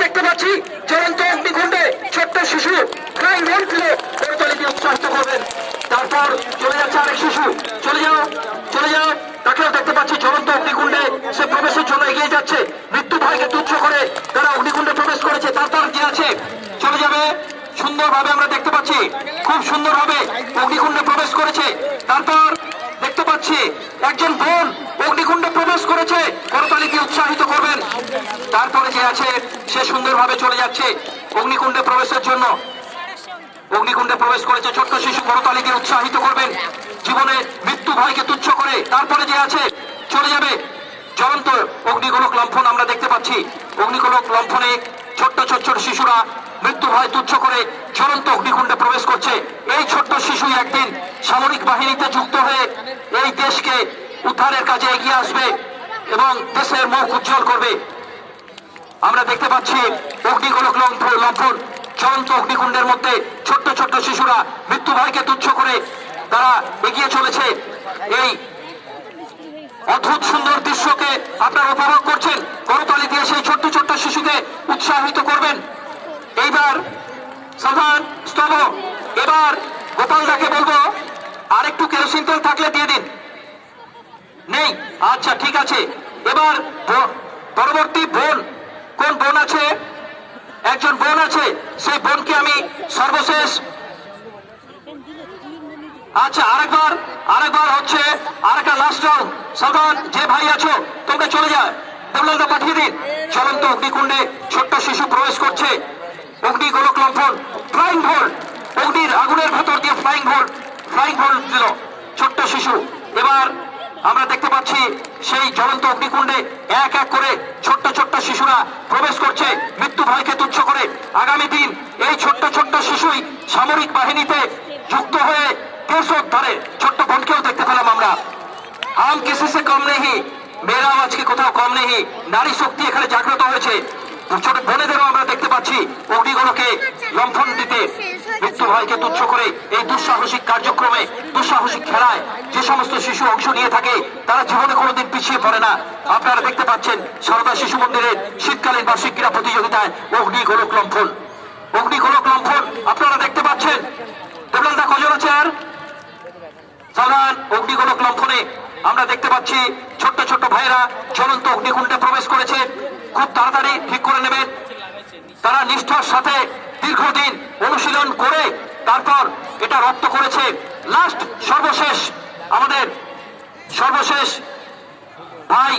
দেখতে পাচ্ছি জ্বলন্ত অগ্নিকুণ্ডে ছোট্ট শিশু ফ্লাইং রোল ফেলে করতালিকে উৎসাহিত করবেন। তারপর চলে যাচ্ছে আরেক শিশু, চলে যাও চলে যাও, তাকেও দেখতে পাচ্ছি জ্বলন্ত অগ্নিকুণ্ডে সে প্রবেশের জন্য এগিয়ে যাচ্ছে। মৃত্যু ভয়কে তুচ্ছ করে তারা অগ্নিকুণ্ডে প্রবেশ করেছে। তারপর যে আছে চলে যাবে সুন্দরভাবে, আমরা দেখতে পাচ্ছি খুব সুন্দরভাবে অগ্নিকুণ্ডে প্রবেশ করেছে। তারপর দেখতে পাচ্ছি একজন বোন অগ্নিকুণ্ডে প্রবেশ করেছে, করতালিকে উৎসাহিত করবেন। তারপরে যে আছে সে সুন্দরভাবে চলে যাচ্ছে অগ্নিকুণ্ডে প্রবেশের জন্য। অগ্নিকুণ্ডে প্রবেশ করেছে ছোট্ট শিশু, করতালিকে উৎসাহিত করবেন জীবনে মৃত্যু ভয়কে তুচ্ছ করে। তারপরে যে আছে চলে যাবে জ্বলন্ত অগ্নিগোলক লম্ফন, আমরা দেখতে পাচ্ছি অগ্নিগোলক লম্ফনে ছোট্ট ছোট্ট শিশুরা মৃত্যু ভয় তুচ্ছ করে জ্বলন্ত অগ্নিকুণ্ডে প্রবেশ করছে। এই ছোট্ট শিশুই একদিন সামরিক বাহিনীতে যুক্ত হয়ে এই দেশকে উদ্ধারের কাজে এগিয়ে আসবে এবং দেশের মুখ উজ্জ্বল করবে। আমরা দেখতে পাচ্ছি অগ্নিগোলক লম্ফন জ্বলন্ত অগ্নিকুণ্ডের মধ্যে ছোট্ট ছোট্ট শিশুরা মৃত্যু ভয়কে তুচ্ছ করে তারা এগিয়ে চলেছে। এই অদ্ভুত সুন্দর দৃশ্যকে আপনারা উপভোগ করছেন। করতালি দিয়ে সেই ছোট্ট ছোট্ট শিশুকে উৎসাহিত করবেন। এইবার সাধারণ স্তব, এবার গোপালদাকে বলবো আরেকটু কেরোসিন তেল থাকলে দিয়ে দিন। নেই? আচ্ছা ঠিক আছে। এবার পরবর্তী বোন, কোন বোন আছে? একজন বোন আছে, সেই বোনকে আমি সর্বশেষ, আচ্ছা আরেকবার হচ্ছে আরেকটা লাস্ট রাউন্ড। সাধারণ যে ভাই আছো তোমরা চলে যায়, দেবলালদা পাঠিয়ে দিন। চলন্ত অগ্নিকুণ্ডে ছোট্ট শিশু প্রবেশ করছে। অগ্নিগোলক লম্ফন ফ্লাইং ভোল্ট, অগ্নির আগুনের ভেতর দিয়ে ফ্লাইং ভোল্ট দিল ছোট্ট শিশু। এবার আমরা দেখতে পাচ্ছি সেই জ্বলন্ত অগ্নিকুণ্ডে এক এক করে ছোট্ট ছোট্ট শিশুরা প্রবেশ করছে মৃত্যু ভয়কে তুচ্ছ করে। আগামী দিন এই ছোট্ট ছোট্ট শিশুই সামরিক বাহিনীতে যুক্ত হয়ে দেশ উদ্ধারে। ছোট্ট বোনকেও দেখতে পেলাম আমরা। হাম কিসি সে কম নেই, মেয়েরাও আজকে কোথাও কম নেই। নারী শক্তি এখানে জাগ্রত হয়েছে। ছোট বোনেদেরও আমরা দেখতে পাচ্ছি অগ্নিগোলকে লম্ফন দিতে মৃত্যু ভয়কে তুচ্ছ করে এই দুঃসাহসিক কার্যক্রমে, দুঃসাহসিক খেলায় যে সমস্ত শিশু অংশ নিয়ে থাকে তারা জীবনে কোনোদিন পিছিয়ে পড়ে না। আপনারা দেখতে পাচ্ছেন সারদা শিশু মন্দিরের শীতকালীন বার্ষিক ক্রীড়া প্রতিযোগিতায় অগ্নিগোলক লম্ফন আপনারা দেখতে পাচ্ছেন। দেবলালদা কজন আছে আর? সাধারণ অগ্নিগোলক লম্ফনে আমরা দেখতে পাচ্ছি ছোট্ট ছোট্ট ভাইয়েরা জ্বলন্ত অগ্নিকুণ্ডে প্রবেশ করেছে। খুব তাড়াতাড়ি ঠিক করে নেবেন। তারা নিষ্ঠার সাথে দীর্ঘদিন অনুশীলন করে তারপর এটা রপ্ত করেছে। লাস্ট সর্বশেষ আমাদের সর্বশেষ ভাই